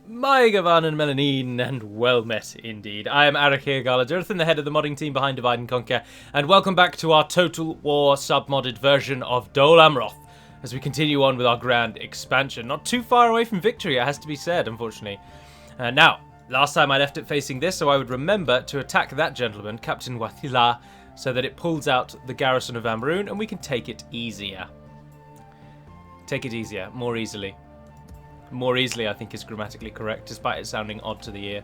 My Gavan and Melanine, and well met indeed. I am Arakir Galadurthan, the head of the modding team behind Divide and Conquer, and welcome back to our Total War sub-modded version of Dol Amroth, as we continue on with our grand expansion. Not too far away from victory, it has to be said, unfortunately. Now, last time I left it facing this, so I would remember to attack that gentleman, Captain Wathila, so that it pulls out the garrison of Amroon, and we can take it easier. Take it easier, more easily. More easily, I think, is grammatically correct, despite it sounding odd to the ear.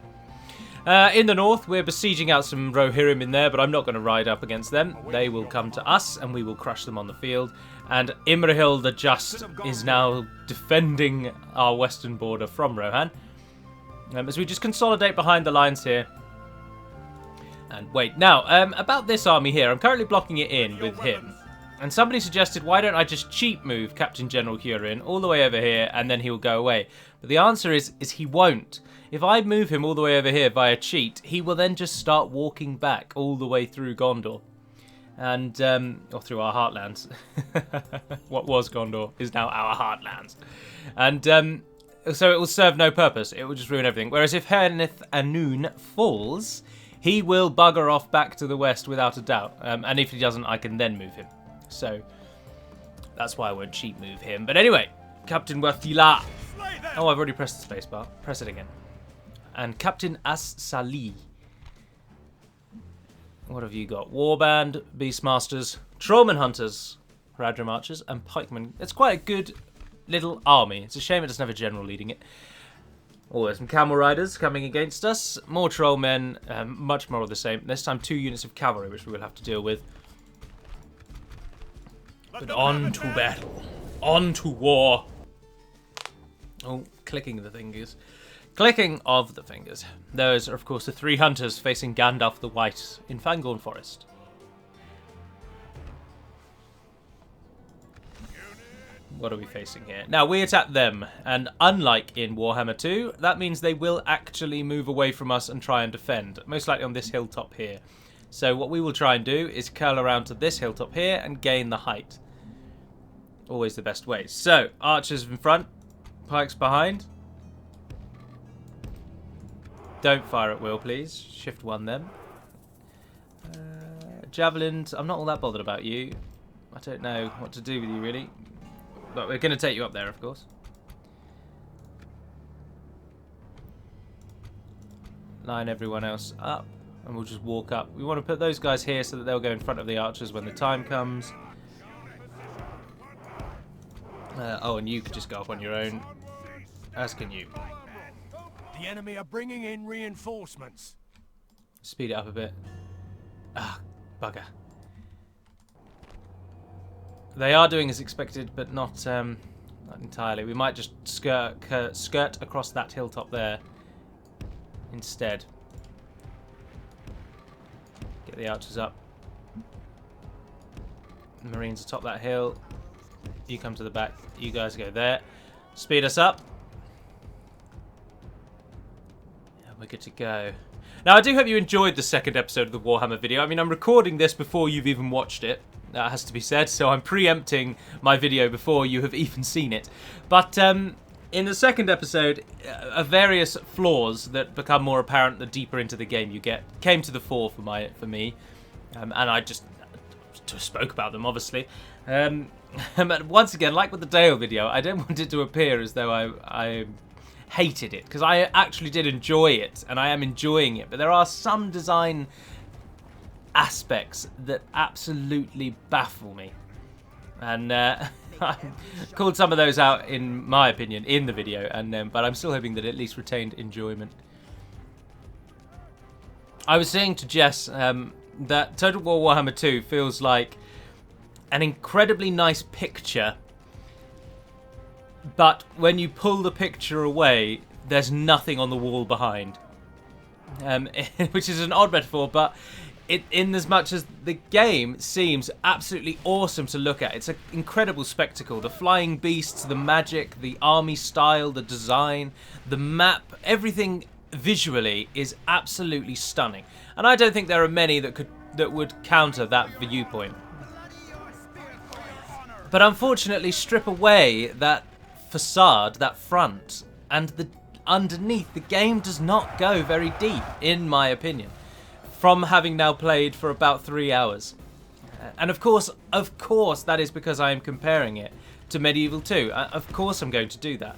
In the north, we're besieging out some Rohirrim in there, but I'm not going to ride up against them. They will come to us, and we will crush them on the field. And Imrahil the Just is now defending our western border from Rohan. As we just consolidate behind the lines here. And wait, now, about this army here, I'm currently blocking it in with him. And somebody suggested, why don't I just cheat move Captain General Hurin all the way over here and then he'll go away. But the answer is he won't. If I move him all the way over here via cheat, he will then just start walking back all the way through Gondor. And, or through our heartlands. What was Gondor is now our heartlands. And, so it will serve no purpose. It will just ruin everything. Whereas if Hernith Anun falls, he will bugger off back to the west without a doubt. And if he doesn't, I can then move him. So, that's why I won't cheat move him. But anyway, Captain Wathila. Oh, I've already pressed the spacebar. Press it again. And Captain As-Sali. What have you got? Warband, Beastmasters, Trollman Hunters, Radram Archers, and Pikemen. It's quite a good little army. It's a shame it doesn't have a general leading it. Oh, there's some Camel Riders coming against us. More Trollmen, much more of the same. This time 2 units of cavalry, which we will have to deal with. But on to battle. On to war. Oh, clicking of the fingers. Clicking of the fingers. Those are, of course, the 3 hunters facing Gandalf the White in Fangorn Forest. What are we facing here? Now, we attack them, and unlike in Warhammer 2, that means they will actually move away from us and try and defend, most likely on this hilltop here. So what we will try and do is curl around to this hilltop here and gain the height. Always the best way. So, archers in front, pikes behind. Don't fire at will, please. Shift 1 them. Javelins, I'm not all that bothered about you. I don't know what to do with you, really. But we're going to take you up there, of course. Line everyone else up. And we'll just walk up. We want to put those guys here so that they'll go in front of the archers when the time comes. Oh, and you could just go up on your own. As can you. The enemy are bringing in reinforcements. Speed it up a bit. Ah, bugger. They are doing as expected, but not entirely. We might just skirt across that hilltop there instead. Get the archers up. The Marines atop that hill. You come to the back. You guys go there. Speed us up. And we're good to go. Now, I do hope you enjoyed the second episode of the Warhammer video. I mean, I'm recording this before you've even watched it. That has to be said. So I'm preempting my video before you have even seen it. But in the second episode, various flaws that become more apparent the deeper into the game you get came to the fore for me. And I just spoke about them, obviously. But once again, like with the Dale video, I don't want it to appear as though I hated it, because I actually did enjoy it, and I am enjoying it. But there are some design aspects that absolutely baffle me. And I called some of those out, in my opinion, in the video, and but I'm still hoping that it at least retained enjoyment. I was saying to Jess that Total War Warhammer 2 feels like an incredibly nice picture, but when you pull the picture away, there's nothing on the wall behind. Which is an odd metaphor, but in as much as the game seems absolutely awesome to look at. It's an incredible spectacle. The flying beasts, the magic, the army style, the design, the map, everything visually is absolutely stunning. And I don't think there are many that would counter that viewpoint. But unfortunately, strip away that facade, that front, and the underneath, the game does not go very deep, in my opinion, from having now played for about 3 hours. And of course, that is because I am comparing it to Medieval 2. Of course I'm going to do that.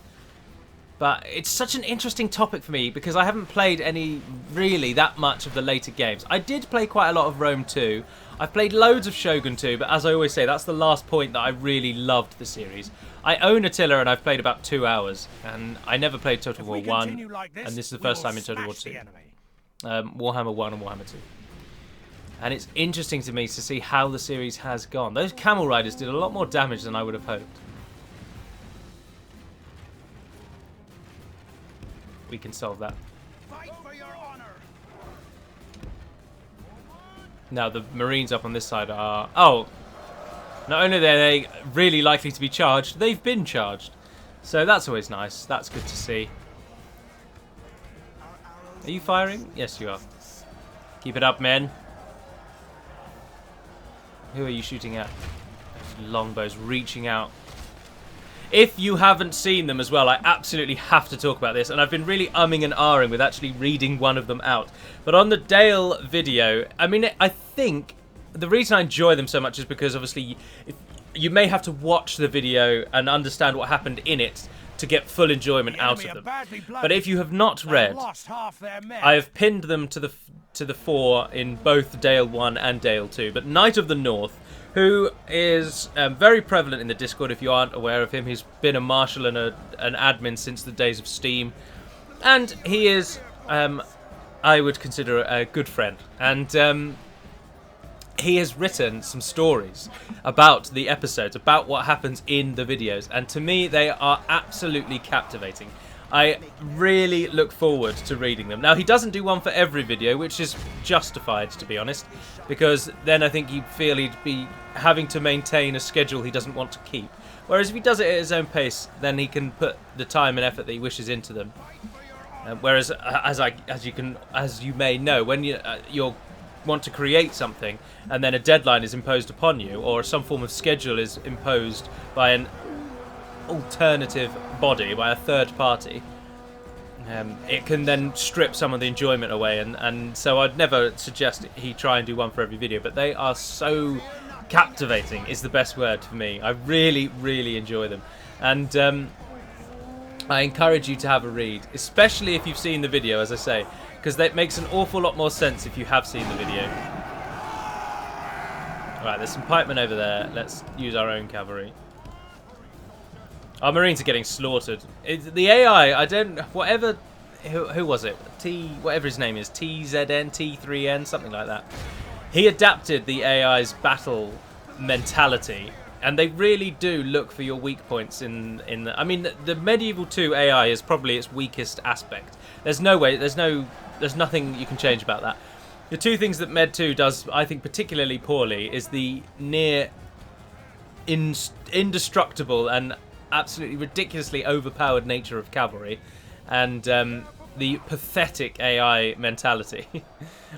But it's such an interesting topic for me because I haven't played really that much of the later games. I did play quite a lot of Rome 2. I've played loads of Shogun 2, but as I always say, that's the last point that I really loved the series. I own Attila and I've played about 2 hours, and I never played Total War 1, and this is the first time in Total War 2. Warhammer 1 and Warhammer 2. And it's interesting to me to see how the series has gone. Those camel riders did a lot more damage than I would have hoped. We can solve that. Fight for your honor. Now the Marines up on this side are... Oh! Not only are they really likely to be charged, they've been charged. So that's always nice. That's good to see. Are you firing? Yes, you are. Keep it up, men. Who are you shooting at? Longbows reaching out. If you haven't seen them as well, I absolutely have to talk about this, and I've been really umming and ahhing with actually reading one of them out. But on the Dale video, I mean, I think the reason I enjoy them so much is because obviously you may have to watch the video and understand what happened in it to get full enjoyment out of them. But if you have not read, I have pinned them to the fore in both Dale 1 and Dale 2. But Knight of the North, who is very prevalent in the Discord if you aren't aware of him. He's been a marshal and an admin since the days of Steam. And he is, I would consider, a good friend. And he has written some stories about the episodes, about what happens in the videos. And to me, they are absolutely captivating. I really look forward to reading them. Now, he doesn't do one for every video, which is justified, to be honest, because then I think he'd feel he'd be having to maintain a schedule he doesn't want to keep. Whereas if he does it at his own pace, then he can put the time and effort that he wishes into them. Whereas, as you may know, when you want to create something and then a deadline is imposed upon you, or some form of schedule is imposed by an alternative body, by a third party, it can then strip some of the enjoyment away, and so I'd never suggest he try and do one for every video, but they are so captivating is the best word for me. I really, really enjoy them, and I encourage you to have a read, especially if you've seen the video, as I say, because that makes an awful lot more sense if you have seen the video. Right, there's some pikemen over there. Let's use our own cavalry. Our Marines are getting slaughtered. The AI, I don't... Whatever... Who was it? Whatever his name is. TZN, T3N, something like that. He adapted the AI's battle mentality. And they really do look for your weak points in the... I mean, the Medieval 2 AI is probably its weakest aspect. There's no way... There's nothing you can change about that. The two things that Med 2 does, I think, particularly poorly is the near indestructible and absolutely ridiculously overpowered nature of cavalry, and the pathetic AI mentality,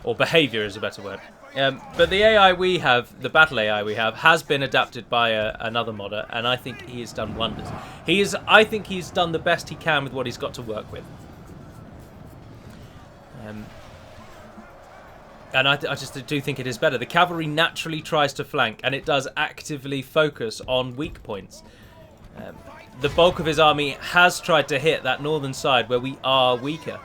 or behaviour is a better word. But the AI we have, the battle AI we have, has been adapted by another modder, and I think he has done wonders. I think he's done the best he can with what he's got to work with. And I just do think it is better. The cavalry naturally tries to flank, and it does actively focus on weak points. The bulk of his army has tried to hit that northern side where we are weaker.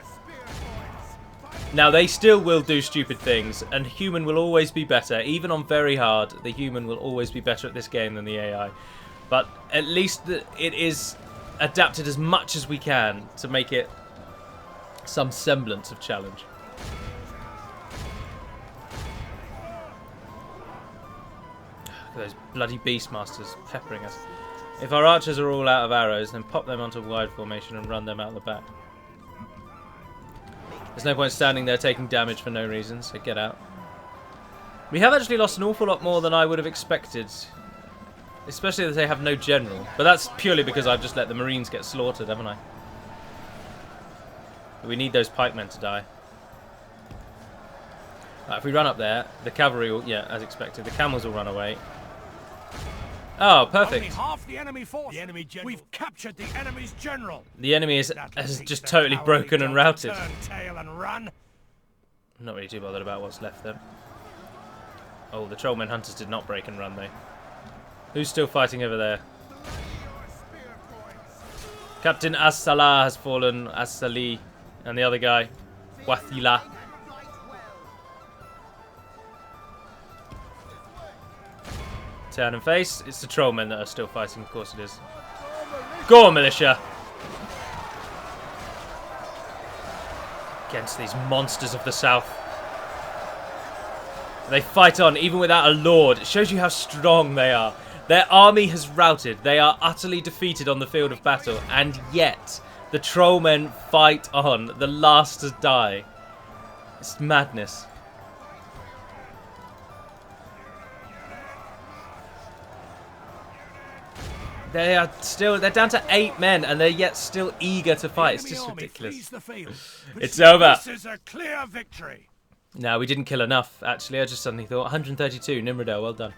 Now, they still will do stupid things, and human will always be better. Even on very hard, the human will always be better at this game than the AI. But at least it is adapted as much as we can to make it some semblance of challenge. Those bloody Beastmasters peppering us. If our archers are all out of arrows, then pop them onto wide formation and run them out the back. There's no point standing there taking damage for no reason, so get out. We have actually lost an awful lot more than I would have expected. Especially that they have no general. But that's purely because I've just let the Marines get slaughtered, haven't I? We need those pikemen to die. Right, if we run up there, the cavalry will, yeah, as expected, the camels will run away. Oh, Only perfect. half the enemy force. We've captured the enemy's general. The enemy has That'll just teach totally the cowardly broken and dog to routed. Turn tail and run. I'm not really too bothered about what's left there. Oh, the Trollmen Hunters did not break and run, though. Who's still fighting over there? Captain As-Salah has fallen, As-Salih, and the other guy, Wathila. Turn and face. It's the Trollmen that are still fighting, of course it is. Go on, militia! Against these monsters of the south. They fight on, even without a lord. It shows you how strong they are. Their army has routed. They are utterly defeated on the field of battle. And yet, the Trollmen fight on. The last to die. It's madness. They're down to 8 men, and they're yet still eager to fight. It's just ridiculous. It's over. This is a clear victory. No, we didn't kill enough, actually. I just suddenly thought. 132, Nimrodel, well done.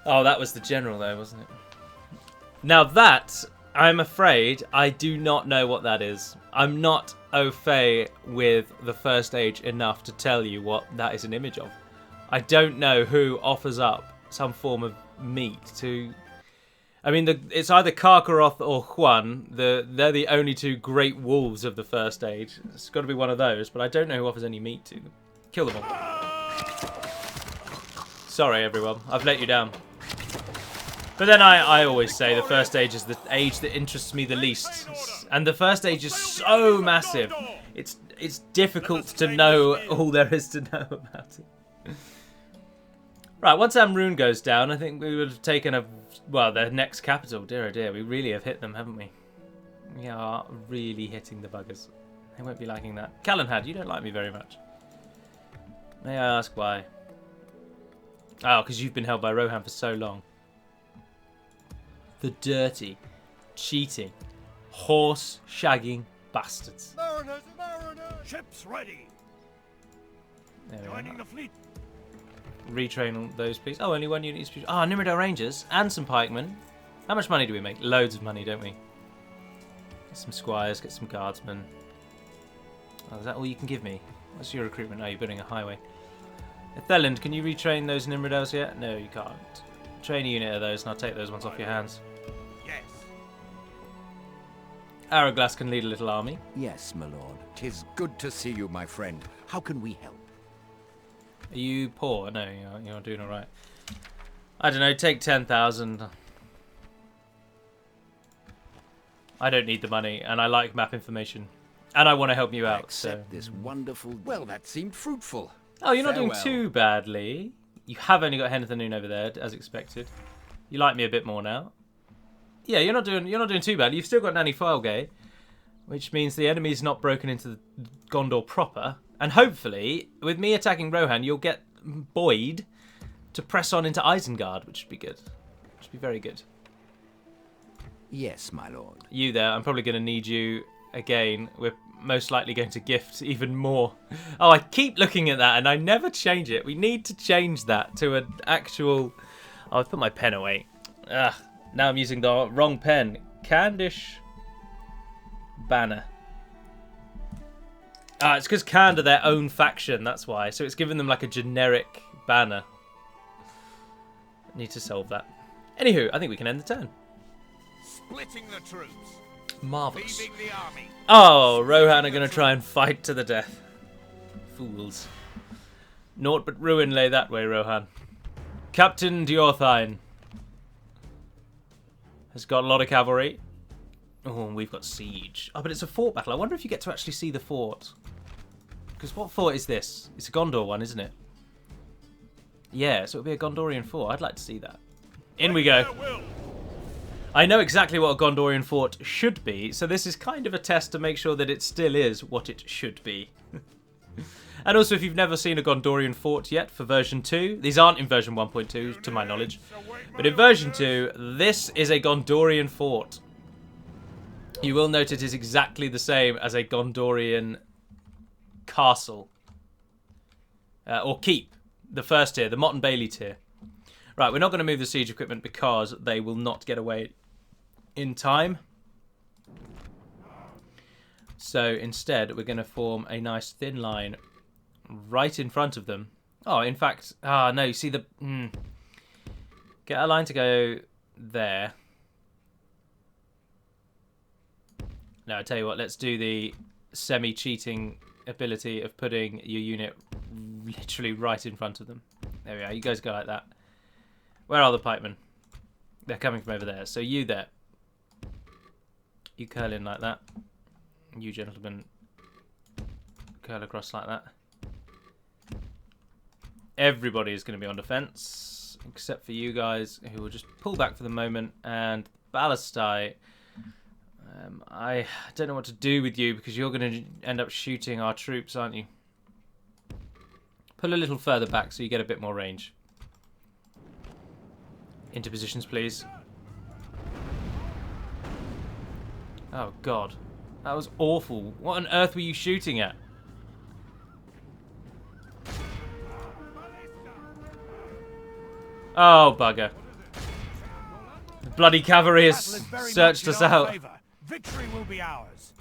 Oh, that was the general, though, wasn't it? Now that, I'm afraid, I do not know what that is. I'm not au fait with the First Age enough to tell you what that is an image of. I don't know who offers up some form of meat to... I mean, it's either Karkaroth or Juan. They're the only two great wolves of the First Age. It's got to be one of those, but I don't know who offers any meat to them. Kill them all. Sorry, everyone. I've let you down. But then I always say the First Age is the age that interests me the least. And the First Age is so massive. It's difficult to know all there is to know about it. Right, once Amrune goes down, I think we would have taken their next capital. Dear oh dear, we really have hit them, haven't we? We are really hitting the buggers. They won't be liking that. Calenhad, you don't like me very much. May I ask why? Oh, because you've been held by Rohan for so long. The dirty, cheating, horse-shagging bastards. Mariners, ships ready. Joining the fleet. Retrain all those, please. Oh, only one unit is... Ah, Nimrodel Rangers and some pikemen. How much money do we make? Loads of money, don't we? Get some squires, get some guardsmen. Oh, is that all you can give me? What's your recruitment? Oh, you're building a highway. Etheland, can you retrain those Nimrodels yet? No, you can't. Train a unit of those and I'll take those ones off your hands. Yes. Araglas can lead a little army. Yes, my lord. 'Tis good to see you, my friend. How can we help? Are you poor? No, you're doing alright. I don't know, take 10,000. I don't need the money, and I like map information. And I want to help you out, Accept so... this wonderful... Well, that seemed fruitful. Oh, you're not doing Farewell. too badly. You have only got Henethanoon over there, as expected. You like me a bit more now. Yeah, you're not doing too bad. You've still got Nanny Filegay, which means the enemy's not broken into Gondor proper. And hopefully, with me attacking Rohan, you'll get Boyd to press on into Isengard, which would be good. Which would be very good. Yes, my lord. You there, I'm probably going to need you again. We're most likely going to gift even more. Oh, I keep looking at that and I never change it. We need to change that to an actual... Oh, I've put my pen away. Ugh, now I'm using the wrong pen. Candish Banner. Ah, it's because Khand are their own faction, that's why. So it's given them like a generic banner. Need to solve that. Anywho, I think we can end the turn. Splitting the troops. Marvellous. Leaving the army. Oh, Rohan are going to try and fight to the death. Fools. Naught but ruin lay that way, Rohan. Captain Diorthine has got a lot of cavalry. Oh, and we've got siege. Oh, but it's a fort battle. I wonder if you get to actually see the fort. Because what fort is this? It's a Gondor one, isn't it? Yeah, so it'll be a Gondorian fort. I'd like to see that. In we go. I know exactly what a Gondorian fort should be, so this is kind of a test to make sure that it still is what it should be. And also, if you've never seen a Gondorian fort yet for version 2, these aren't in version 1.2 to my knowledge, but in version 2, this is a Gondorian fort. You will note it is exactly the same as a Gondorian castle. Or keep, the first tier, the Mott and Bailey tier. Right, we're not going to move the siege equipment because they will not get away in time. So instead, we're going to form a nice thin line right in front of them. Oh, in fact, no, you see the... Get a line to go there. No, I tell you what, let's do the semi-cheating ability of putting your unit literally right in front of them. There we are, you guys go like that. Where are the pikemen? They're coming from over there. So you there. You curl in like that. You gentlemen curl across like that. Everybody is going to be on defense, except for you guys, who will just pull back for the moment. And Ballastai, I don't know what to do with you, because you're going to end up shooting our troops, aren't you? Pull a little further back so you get a bit more range. Into positions, please. Oh, God. That was awful. What on earth were you shooting at? Oh, bugger. The bloody cavalry has searched us out. Victory will be ours.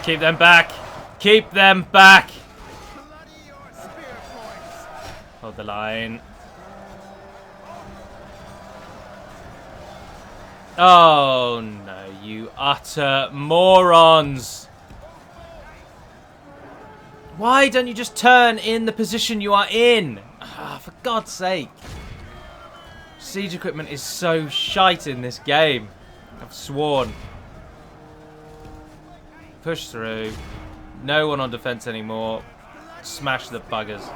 Keep them back. Keep them back. Hold the line. Oh no, you utter morons. Why don't you just turn in the position you are in? For God's sake. Siege equipment is so shite in this game. I've sworn. Push through. No one on defense anymore. Smash the buggers.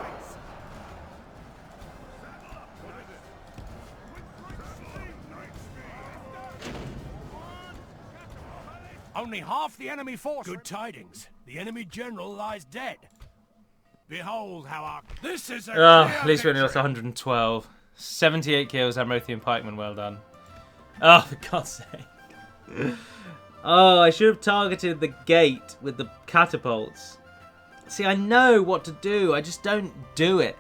Only half the enemy force. Good tidings. The enemy general lies dead. Behold how our... This is a at least we only lost 112. 78 kills, Amrothian pikemen, well done. Oh, for God's sake. Oh, I should have targeted the gate with the catapults. See, I know what to do, I just don't do it.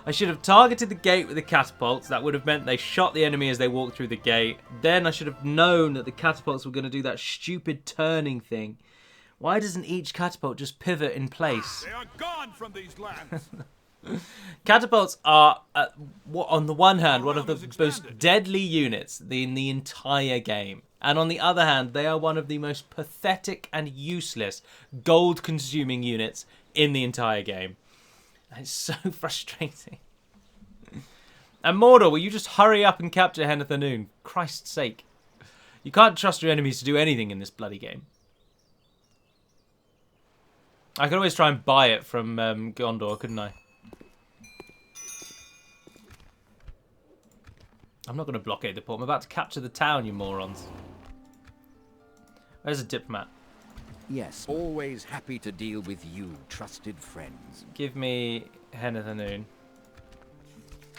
I should have targeted the gate with the catapults. That would have meant they shot the enemy as they walked through the gate. Then I should have known that the catapults were going to do that stupid turning thing. Why doesn't each catapult just pivot in place? They are gone from these lands. Catapults are, on the one hand, one of the most deadly units in the entire game. And on the other hand, they are one of the most pathetic and useless gold-consuming units in the entire game. It's so frustrating. And Mordor, will you just hurry up and capture Henethanoon? Christ's sake. You can't trust your enemies to do anything in this bloody game. I could always try and buy it from Gondor, couldn't I? I'm not going to blockade the port. I'm about to capture the town, you morons. Where's a diplomat? Yes, always happy to deal with you, trusted friends. Give me Henethanoon.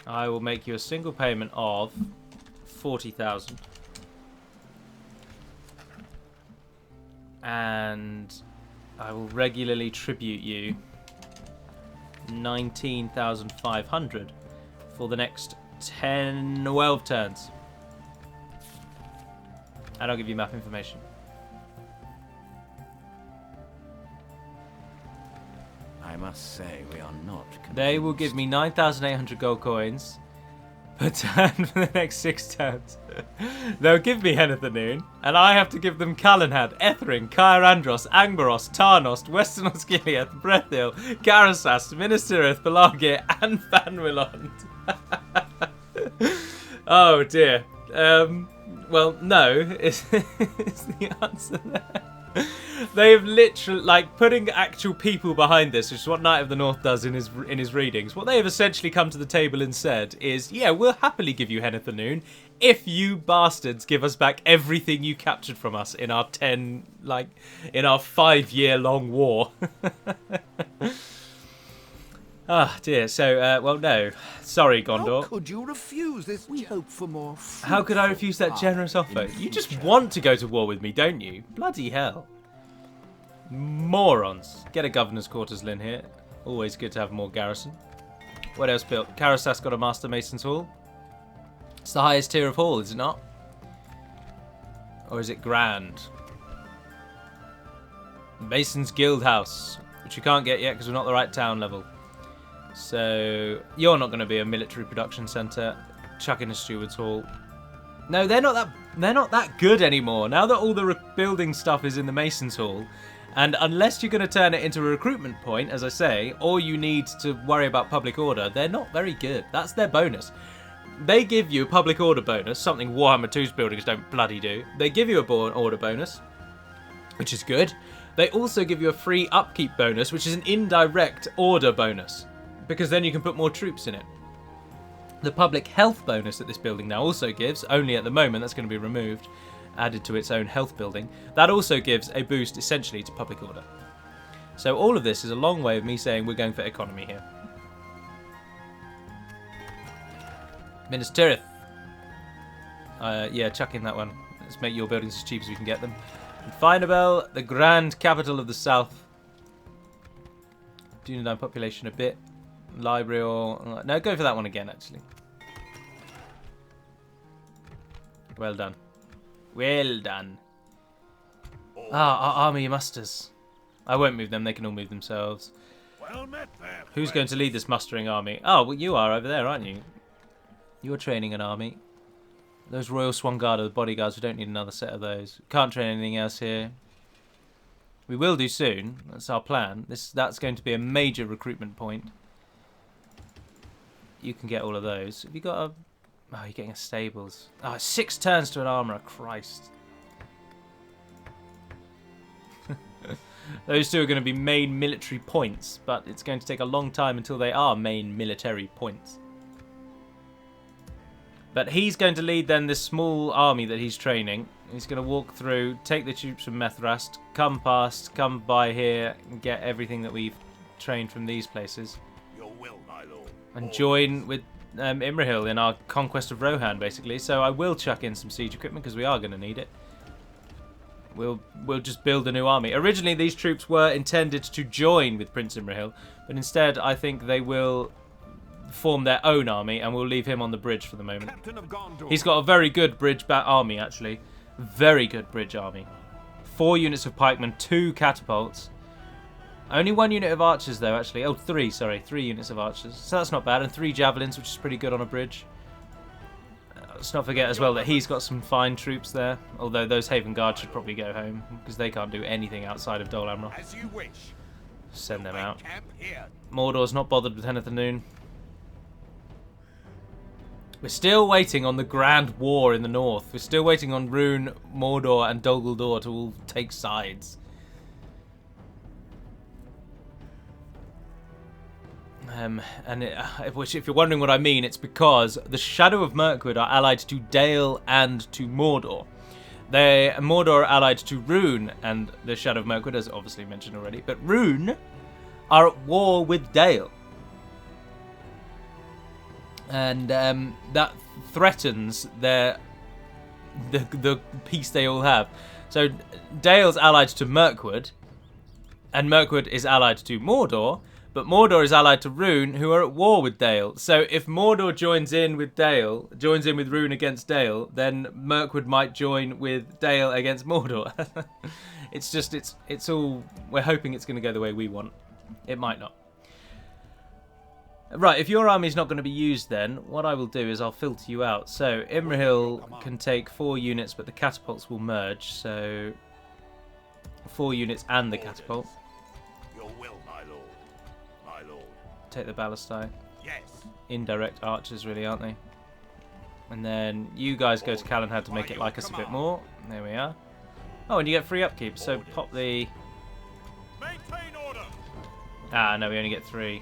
I will make you a single payment of 40,000. And I will regularly tribute you 19,500 for the next 12 turns. And I'll give you map information. I must say, we are not convinced. They will give me 9,800 gold coins per turn for the next 6 turns. They'll give me Henethanoon, and I have to give them Calenhad, Ethring, Caer Andros, Angbaros, Tarnost, Western Osgiliath, Brethil, Garasast, Minas Tirith, Pelargir, and Fanwilond. Oh dear. Well, no, is the answer there. They've literally, like, putting actual people behind this, which is what Knight of the North does in his readings. What they have essentially come to the table and said is, yeah, we'll happily give you Henethanoon if you bastards give us back everything you captured from us in our 5-year-long war. Ah, dear. So, well, no. Sorry, Gondor. How could you refuse this? We hope for more. How could I refuse that generous offer? You just want to go to war with me, don't you? Bloody hell. Morons. Get a governor's quarters, Lynn, here. Always good to have more garrison. What else built? Karasas got a Master Mason's Hall. It's the highest tier of hall, is it not? Or is it Grand? Mason's Guild House, which we can't get yet because we're not the right town level. So you're not going to be a military production centre. Chuck in a Steward's Hall. No, they're not that good anymore. Now that all the building stuff is in the Mason's Hall, and unless you're going to turn it into a recruitment point, as I say, or you need to worry about public order, they're not very good. That's their bonus. They give you a public order bonus, something Warhammer 2's buildings don't bloody do. They give you a order bonus, which is good. They also give you a free upkeep bonus, which is an indirect order bonus, because then you can put more troops in it. The public health bonus that this building now also gives, only at the moment, that's going to be removed, added to its own health building, that also gives a boost essentially to public order. So all of this is a long way of me saying we're going for economy here. Minas Tirith. Yeah, chuck in that one. Let's make your buildings as cheap as we can get them. And Finabel, the grand capital of the south. Dunedain population a bit. Library or... No, go for that one again, actually. Well done. Well done. Ah, our army musters. I won't move them, they can all move themselves. Well met there. Who's going to lead this mustering army? Oh, well, you are over there, aren't you? You're training an army. Those Royal Swangarda, the bodyguards, we don't need another set of those. Can't train anything else here. We will do soon. That's our plan. That's going to be a major recruitment point. You can get all of those. Have you got a... Oh, you're getting a stables. Oh, 6 turns to an armourer. Christ. Those two are going to be main military points, but it's going to take a long time until they are main military points. But he's going to lead then this small army that he's training. He's going to walk through, take the troops from Methrast, come past, come by here, and get everything that we've trained from these places. Your will, my lord. And join with Imrahil in our conquest of Rohan, basically. So I will chuck in some siege equipment because we are going to need it. We'll just build a new army. Originally, these troops were intended to join with Prince Imrahil, but instead, I think they will form their own army, and we'll leave him on the bridge for the moment. Captain of Gondor. He's got a very good bridge army, actually. Very good bridge army. 4 units of pikemen, 2 catapults. Only 1 unit of archers, though, actually. Oh, 3, sorry. 3 units of archers. So that's not bad. And 3 javelins, which is pretty good on a bridge. Let's not forget as well that he's got some fine troops there. Although those Haven Guards should probably go home, because they can't do anything outside of Dol Amroth. As you wish. Send them out. Camp here. Mordor's not bothered with Heneth Noon. We're still waiting on the Grand War in the north. We're still waiting on Rune, Mordor, and Dol Guldur to all take sides. Which, if you're wondering what I mean, it's because the Shadow of Mirkwood are allied to Dale and to Mordor. Mordor are allied to Rune and the Shadow of Mirkwood, as obviously mentioned already. But Rune are at war with Dale. And that threatens the peace they all have. So Dale's allied to Mirkwood, and Mirkwood is allied to Mordor, but Mordor is allied to Rune, who are at war with Dale. So if Mordor joins in with Rune against Dale, then Mirkwood might join with Dale against Mordor. it's all, we're hoping it's going to go the way we want. It might not. Right, if your army's not going to be used then, what I will do is I'll filter you out. So Imrahil can take 4 units, but the catapults will merge. So 4 units and the catapult. Your will, my lord. My lord. Take the ballistae. Yes. Indirect archers, really, aren't they? And then you guys go to Calenhad to make it like us a bit more. There we are. Oh, and you get free upkeep. So pop the... Maintain order. Ah, no, we only get 3.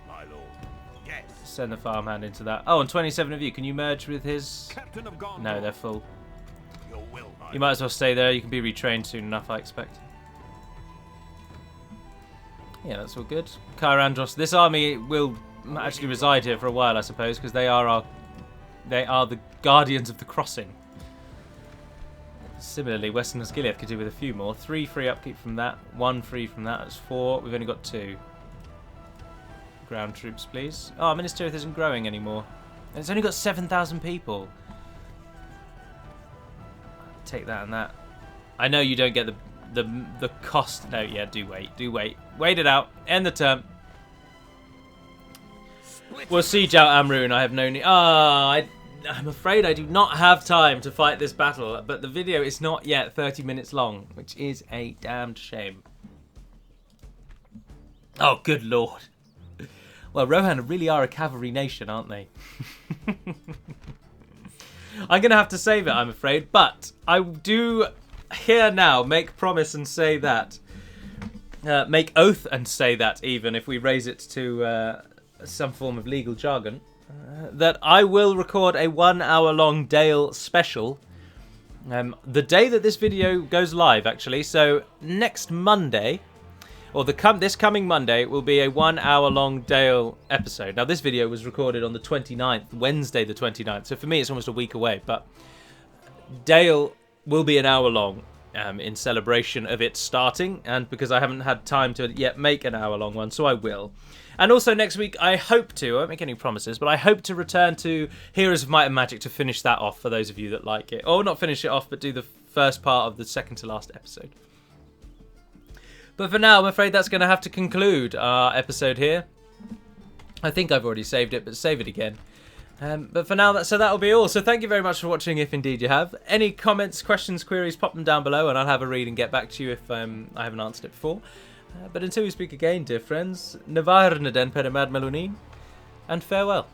My lord. Yes. Send the farmhand into that. Oh, and 27 of you. Can you merge with his... Captain of Gondor. No, they're full. Your will, my You might as well stay there. You can be retrained soon enough, I expect. Yeah, that's all good. Kyrandros. This army will actually reside here for a while, I suppose, because they are the guardians of the crossing. Similarly, Western Osgiliath could do with a few more. 3 free upkeep from that. 1 free from that. That's 4. We've only got 2. ground troops, please. Oh, Minas Tirith isn't growing anymore. It's only got 7,000 people. Take that and that. I know you don't get the cost. No, yeah, do wait. Do wait. Wait it out. End the term. We'll siege out Amroon. I have no need. I'm afraid I do not have time to fight this battle, but the video is not yet 30 minutes long, which is a damned shame. Oh, good lord. Well, Rohan really are a cavalry nation, aren't they? I'm going to have to save it, I'm afraid, but I do here now make promise and say that. Make oath and say that, even if we raise it to some form of legal jargon. That I will record a 1 hour long Dale special the day that this video goes live, actually. So next Monday, or this coming Monday, will be a 1 hour long Dale episode. Now, this video was recorded on the 29th, Wednesday the 29th. So for me, it's almost a week away. But Dale will be an hour long in celebration of it starting, and because I haven't had time to yet make an hour long one, so I will. And also next week, I won't make any promises, but I hope to return to Heroes of Might and Magic to finish that off for those of you that like it. Or not finish it off, but do the first part of the second to last episode. But for now, I'm afraid that's going to have to conclude our episode here. I think I've already saved it, but save it again. But for now, that'll be all. So thank you very much for watching, if indeed you have. Any comments, questions, queries, pop them down below, and I'll have a read and get back to you if I haven't answered it before. But until we speak again, dear friends, Navarne den Perimad Melunin, and farewell.